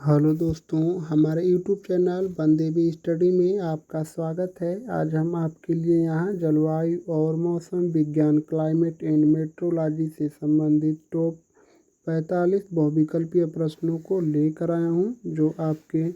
Hello दोस्तों, हमारे YouTube channel Bandevi study में आपका स्वागत है। आज हम आपके लिए यहाँ जलवायु और मौसम विज्ञान क्लाइमेट एंड मेट्रोलॉजी से संबंधित टॉप 45 बहुविकल्पीय प्रश्नों को लेकर आया हूँ, जो आपके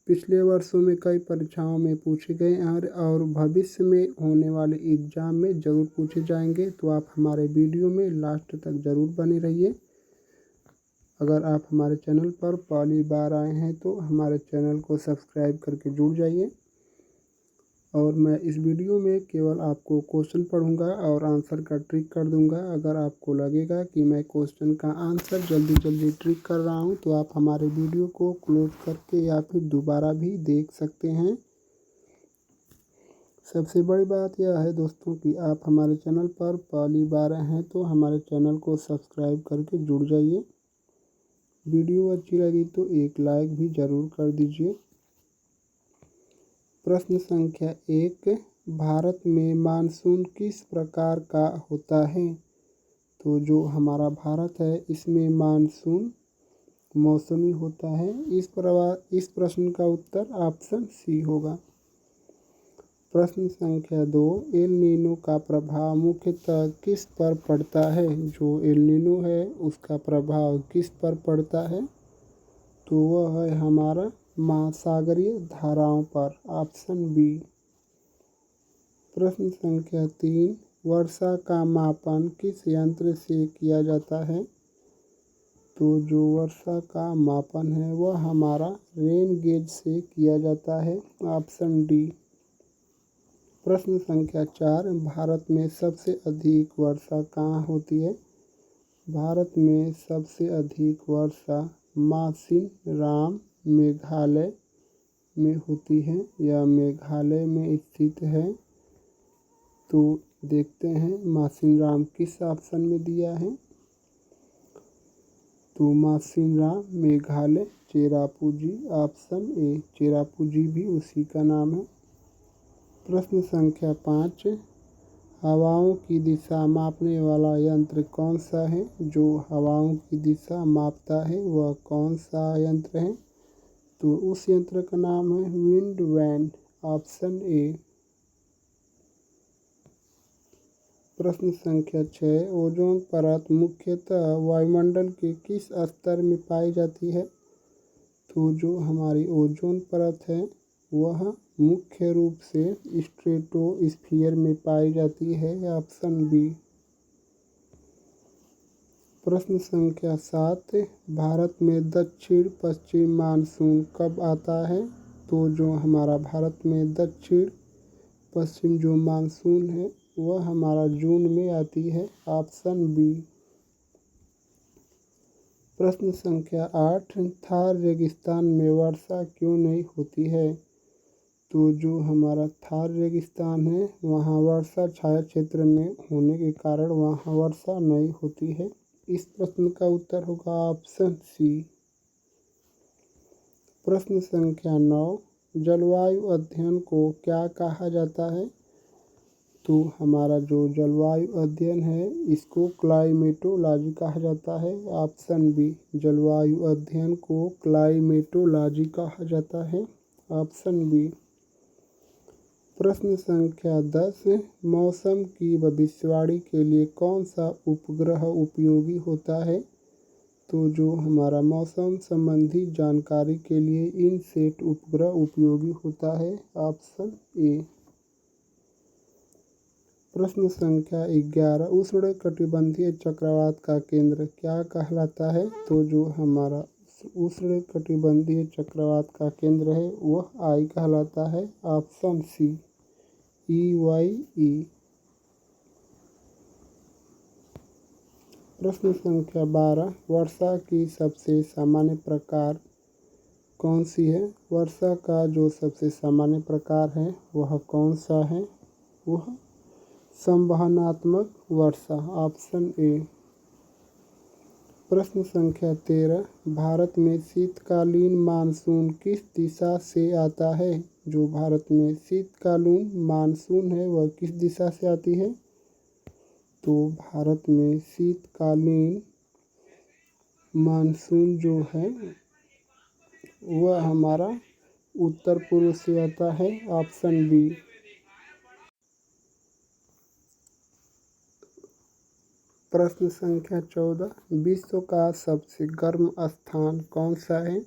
पिछले वर्षों में कई परीक्षाओं में पूछे गए हैं और भविष्य में होने वाले एग्ज़ाम में ज़रूर पूछे जाएंगे। तो आप हमारे वीडियो में लास्ट तक ज़रूर बने रहिए। अगर आप हमारे चैनल पर पहली बार आए हैं तो हमारे चैनल को सब्सक्राइब करके जुड़ जाइए। और मैं इस वीडियो में केवल आपको क्वेश्चन पढ़ूंगा और आंसर का ट्रिक कर दूंगा। अगर आपको लगेगा कि मैं क्वेश्चन का आंसर जल्दी ट्रिक कर रहा हूं, तो आप हमारे वीडियो को क्लोज करके या फिर दोबारा भी देख सकते हैं। सबसे बड़ी बात यह है दोस्तों कि आप हमारे चैनल पर पहली बार आए हैं तो हमारे चैनल को सब्सक्राइब करके जुड़ जाइए। वीडियो अच्छी लगी तो एक लाइक भी ज़रूर कर दीजिए। प्रश्न संख्या 1, भारत में मानसून किस प्रकार का होता है? तो जो हमारा भारत है इसमें मानसून मौसमी होता है। इस प्रश्न का उत्तर ऑप्शन सी होगा। प्रश्न संख्या 2, एल नीनो का प्रभाव मुख्यतः किस पर पड़ता है? जो एल नीनो है उसका प्रभाव किस पर पड़ता है? तो वह है हमारा महासागरीय धाराओं पर, ऑप्शन बी। प्रश्न संख्या 3, वर्षा का मापन किस यंत्र से किया जाता है? तो जो वर्षा का मापन है वह हमारा रेन गेज से किया जाता है, ऑप्शन डी। प्रश्न संख्या 4, भारत में सबसे अधिक वर्षा कहाँ होती है? भारत में सबसे अधिक वर्षा मासिनराम मेघालय में होती है। यह मेघालय में स्थित है। तो देखते हैं मासिनराम किस ऑप्शन में दिया है। तो मासिनराम मेघालय चेरापूंजी, ऑप्शन ए। चेरापूंजी भी उसी का नाम है। प्रश्न संख्या 5, हवाओं की दिशा मापने वाला यंत्र कौन सा है? जो हवाओं की दिशा मापता है वह कौन सा यंत्र है? तो उस यंत्र का नाम है विंड वैन, ऑप्शन ए। प्रश्न संख्या 6, ओजोन परत मुख्यतः वायुमंडल के किस स्तर में पाई जाती है? तो जो हमारी ओजोन परत है वह मुख्य रूप से स्ट्रेटोस्फीयर में पाई जाती है, ऑप्शन बी। प्रश्न संख्या 7, भारत में दक्षिण पश्चिम मानसून कब आता है? तो जो हमारा भारत में दक्षिण पश्चिम जो मानसून है वह हमारा जून में आती है, ऑप्शन बी। प्रश्न संख्या 8, थार रेगिस्तान में वर्षा क्यों नहीं होती है? तो जो हमारा थार रेगिस्तान है वहाँ वर्षा छाया क्षेत्र में होने के कारण वहाँ वर्षा नहीं होती है। इस प्रश्न का उत्तर होगा ऑप्शन सी। प्रश्न संख्या 9, जलवायु अध्ययन को क्या कहा जाता है? तो हमारा जो जलवायु अध्ययन है इसको क्लाइमेटोलॉजी कहा जाता है, ऑप्शन बी। जलवायु अध्ययन को क्लाइमेटोलॉजी कहा जाता है, ऑप्शन बी। प्रश्न संख्या 10, मौसम की भविष्यवाणी के लिए कौन सा उपग्रह उपयोगी होता है? तो जो हमारा मौसम संबंधी जानकारी के लिए इनसेट उपग्रह उपयोगी होता है, ऑप्शन ए। प्रश्न संख्या 11, उष्णकटिबंधीय चक्रवात का केंद्र क्या कहलाता है? तो जो हमारा उष्णकटिबंधीय चक्रवात का केंद्र है वह आई कहलाता है, ऑप्शन सी, EYE। प्रश्न संख्या 12, वर्षा की सबसे सामान्य प्रकार कौन सी है? वर्षा का जो सबसे सामान्य प्रकार है वह कौन सा है? वह संवहनात्मक वर्षा, ऑप्शन ए। प्रश्न संख्या 13, भारत में शीतकालीन मानसून किस दिशा से आता है? जो भारत में शीतकालीन मानसून है वह किस दिशा से आती है? तो भारत में शीतकालीन मानसून जो है वह हमारा उत्तर पूर्व से आता है, ऑप्शन बी। प्रश्न संख्या 14, विश्व का सबसे गर्म स्थान कौन सा है?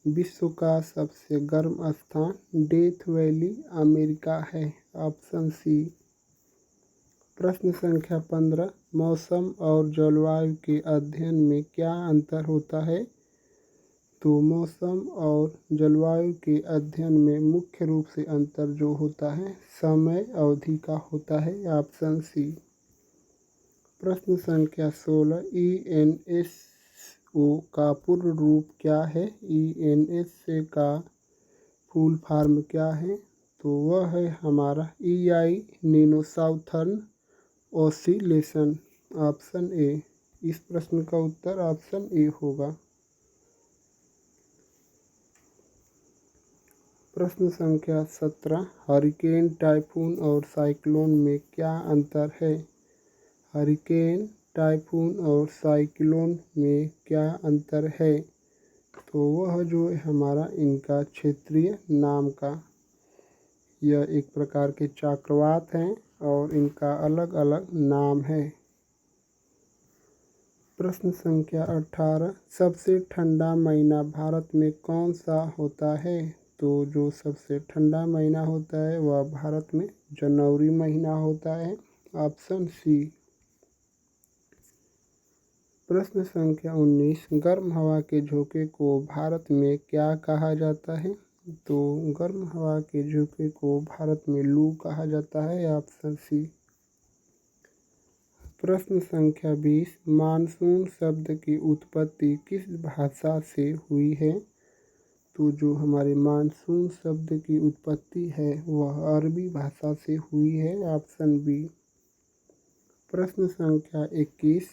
विश्व का सबसे गर्म स्थान डेथ वैली, अमेरिका है, ऑप्शन सी। प्रश्न संख्या 15, मौसम और जलवायु के अध्ययन में क्या अंतर होता है? तो मौसम और जलवायु के अध्ययन में मुख्य रूप से अंतर जो होता है समय अवधि का होता है, ऑप्शन सी। प्रश्न संख्या 16, ईएनएसओ का पूर्ण रूप क्या है? ईएनएसओ का फुल फॉर्म क्या है? तो वह है हमारा EI Nino southern oscillation, option A. इस प्रश्न का उत्तर ऑप्शन ए होगा। प्रश्न संख्या 17, हरिकेन, टाइफून और साइक्लोन में क्या अंतर है? हरिकेन, टाइफून और साइक्लोन में क्या अंतर है? तो वह जो है हमारा इनका क्षेत्रीय नाम का, यह एक प्रकार के चक्रवात हैं और इनका अलग अलग नाम है। प्रश्न संख्या 18, सबसे ठंडा महीना भारत में कौन सा होता है? तो जो सबसे ठंडा महीना होता है वह भारत में जनवरी महीना होता है, ऑप्शन सी। प्रश्न संख्या 19, गर्म हवा के झोंके को भारत में क्या कहा जाता है? तो गर्म हवा के झोंके को भारत में लू कहा जाता है, ऑप्शन सी। प्रश्न संख्या 20, मानसून शब्द की उत्पत्ति किस भाषा से हुई है? तो जो हमारे मानसून शब्द की उत्पत्ति है वह अरबी भाषा से हुई है, ऑप्शन बी। प्रश्न संख्या 21,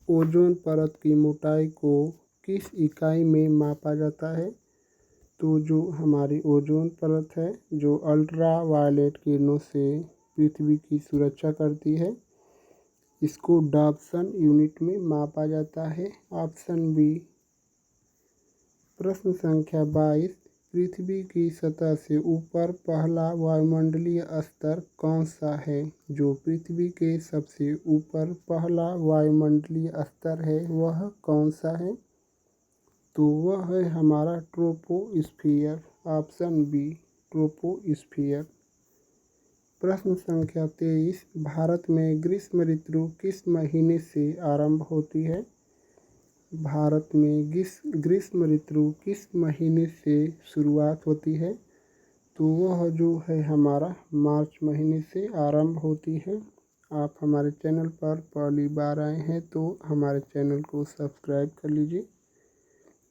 ओजोन परत की मोटाई को किस इकाई में मापा जाता है? तो जो हमारी ओजोन परत है जो अल्ट्रा वायलेट किरणों से पृथ्वी की सुरक्षा करती है, इसको डॉप्सन यूनिट में मापा जाता है, ऑप्शन बी। प्रश्न संख्या 22, पृथ्वी की सतह से ऊपर पहला वायुमंडलीय स्तर कौन सा है? जो पृथ्वी के सबसे ऊपर पहला वायुमंडलीय स्तर है वह कौन सा है? तो वह है हमारा ट्रोपोस्फियर, ऑप्शन बी, ट्रोपोस्फियर। प्रश्न संख्या 23, भारत में ग्रीष्म ऋतु किस महीने से आरंभ होती है? भारत में ग्रीष्म ऋतु किस महीने से शुरुआत होती है? तो वह जो है हमारा मार्च महीने से आरंभ होती है। आप हमारे चैनल पर पहली बार आए हैं तो हमारे चैनल को सब्सक्राइब कर लीजिए।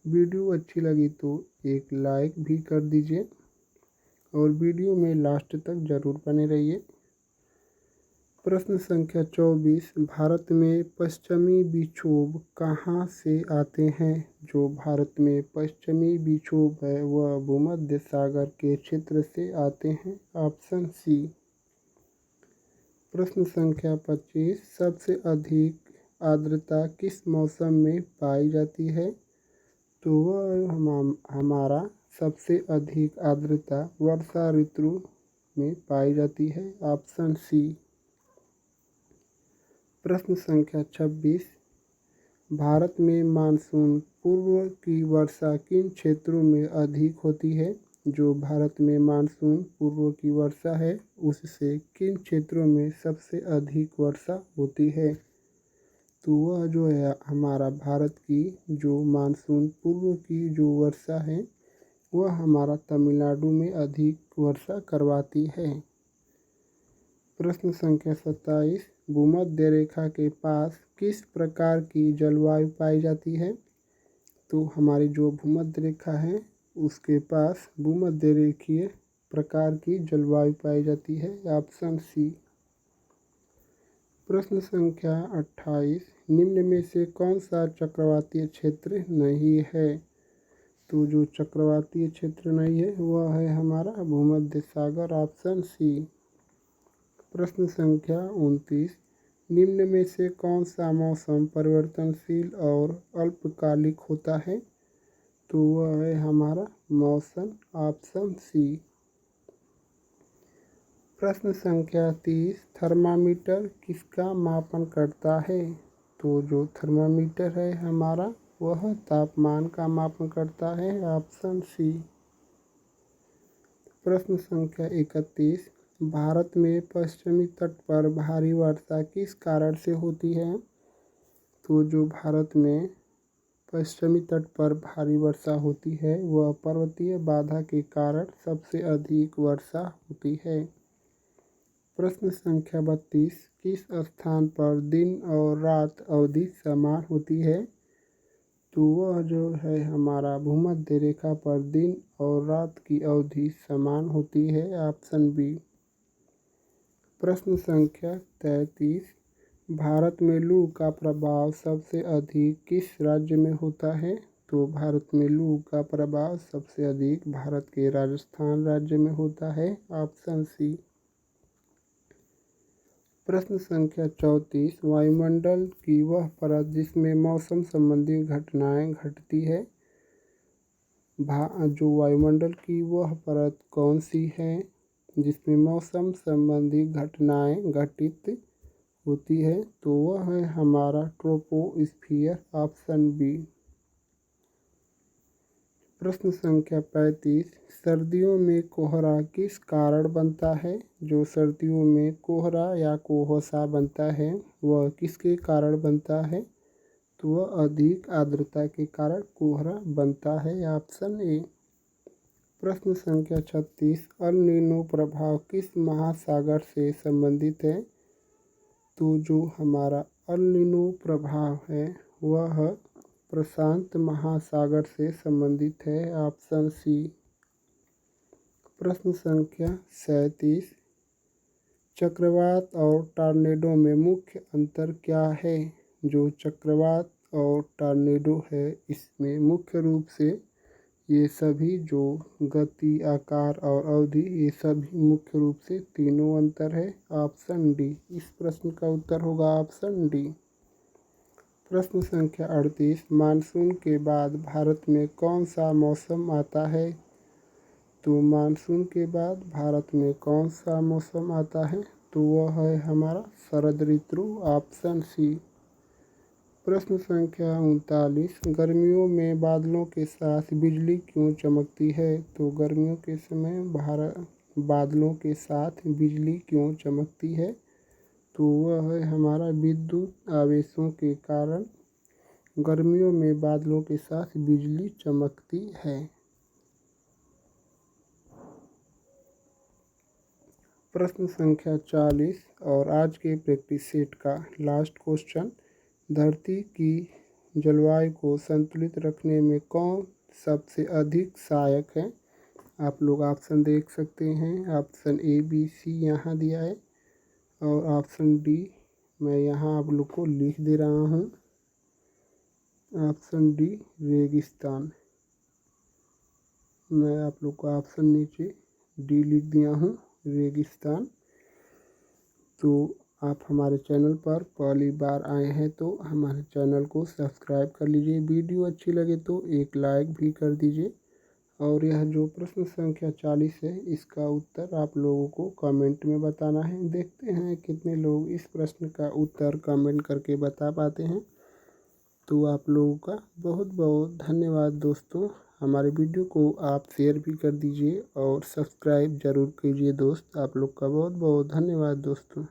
वीडियो अच्छी लगी तो एक लाइक भी कर दीजिए और वीडियो में लास्ट तक ज़रूर बने रहिए। प्रश्न संख्या 24, भारत में पश्चिमी विक्षोभ कहाँ से आते हैं? जो भारत में पश्चिमी विक्षोभ है वह भूमध्य सागर के क्षेत्र से आते हैं, ऑप्शन सी। प्रश्न संख्या 25, सबसे अधिक आर्द्रता किस मौसम में पाई जाती है? तो वह हमारा सबसे अधिक आर्द्रता वर्षा ऋतु में पाई जाती है, ऑप्शन सी। प्रश्न संख्या 26, भारत में मानसून पूर्व की वर्षा किन क्षेत्रों में अधिक होती है? जो भारत में मानसून पूर्व की वर्षा है उससे किन क्षेत्रों में सबसे अधिक वर्षा होती है? तो वह जो है हमारा भारत की जो मानसून पूर्व की जो वर्षा है वह हमारा तमिलनाडु में अधिक वर्षा करवाती है। प्रश्न संख्या 27, भूमध्य रेखा के पास किस प्रकार की जलवायु पाई जाती है? तो हमारी जो भूमध्य रेखा है उसके पास भूमध्य रेखीय प्रकार की जलवायु पाई जाती है, ऑप्शन सी। प्रश्न संख्या 28, निम्न में से कौन सा चक्रवातीय क्षेत्र नहीं है? तो जो चक्रवातीय क्षेत्र नहीं है वह है हमारा भूमध्य सागर, ऑप्शन सी। प्रश्न संख्या 29, निम्न में से कौन सा मौसम परिवर्तनशील और अल्पकालिक होता है? तो वह है हमारा मौसम, ऑप्शन सी। प्रश्न संख्या 30, थर्मामीटर किसका मापन करता है? तो जो थर्मामीटर है हमारा वह तापमान का मापन करता है, ऑप्शन सी। प्रश्न संख्या 31, भारत में पश्चिमी तट पर भारी वर्षा किस कारण से होती है? तो जो भारत में पश्चिमी तट पर भारी वर्षा होती है वह पर्वतीय बाधा के कारण सबसे अधिक वर्षा होती है। प्रश्न संख्या 32, किस स्थान पर दिन और रात अवधि समान होती है? तो वह जो है हमारा भूमध्य रेखा पर दिन और रात की अवधि समान होती है, ऑप्शन बी। प्रश्न संख्या 33, भारत में लू का प्रभाव सबसे अधिक किस राज्य में होता है? तो भारत में लू का प्रभाव सबसे अधिक भारत के राजस्थान राज्य में होता है, ऑप्शन सी। प्रश्न संख्या 34, वायुमंडल की वह परत जिसमें मौसम संबंधी घटनाएं घटती है। जो वायुमंडल की वह परत कौन सी है जिसमें मौसम संबंधी घटनाएं घटित होती है? तो वह है हमारा ट्रोपोस्फियर, ऑप्शन बी। प्रश्न संख्या 35, सर्दियों में कोहरा किस कारण बनता है? जो सर्दियों में कोहरा या कुहासा बनता है वह किसके कारण बनता है? तो वह अधिक आर्द्रता के कारण कोहरा बनता है, ऑप्शन ए। प्रश्न संख्या 36, अल नीनो प्रभाव किस महासागर से संबंधित है? तो जो हमारा अल नीनो प्रभाव है वह प्रशांत महासागर से संबंधित है, ऑप्शन सी। प्रश्न संख्या 37, चक्रवात और टॉर्नेडो में मुख्य अंतर क्या है? जो चक्रवात और टॉर्नेडो है इसमें मुख्य रूप से ये सभी जो गति, आकार और अवधि ये सभी मुख्य रूप से तीनों अंतर है, ऑप्शन डी। इस प्रश्न का उत्तर होगा ऑप्शन डी। प्रश्न संख्या 38, मानसून के बाद भारत में कौन सा मौसम आता है? तो मानसून के बाद भारत में कौन सा मौसम आता है? तो वह है हमारा शरद ऋतु, ऑप्शन सी। प्रश्न संख्या 39, गर्मियों में बादलों के साथ बिजली क्यों चमकती है? तो गर्मियों के समय बादलों के साथ बिजली क्यों चमकती है? तो वह है हमारा विद्युत आवेशों के कारण गर्मियों में बादलों के साथ बिजली चमकती है। प्रश्न संख्या 40 और आज के प्रैक्टिस सेट का लास्ट क्वेश्चन, धरती की जलवायु को संतुलित रखने में कौन सबसे अधिक सहायक है? आप लोग ऑप्शन देख सकते हैं, ऑप्शन ए, बी, सी यहाँ दिया है और ऑप्शन डी मैं यहाँ आप लोग को लिख दे रहा हूँ, ऑप्शन डी रेगिस्तान। मैं आप लोग को ऑप्शन नीचे डी लिख दिया हूँ, रेगिस्तान। तो आप हमारे चैनल पर पहली बार आए हैं तो हमारे चैनल को सब्सक्राइब कर लीजिए, वीडियो अच्छी लगे तो एक लाइक भी कर दीजिए और यह जो प्रश्न संख्या 40 है इसका उत्तर आप लोगों को कमेंट में बताना है। देखते हैं कितने लोग इस प्रश्न का उत्तर कमेंट करके बता पाते हैं। तो आप लोगों का बहुत बहुत धन्यवाद दोस्तों। हमारे वीडियो को आप शेयर भी कर दीजिए और सब्सक्राइब ज़रूर कीजिए दोस्त। आप लोग का बहुत बहुत धन्यवाद दोस्तों।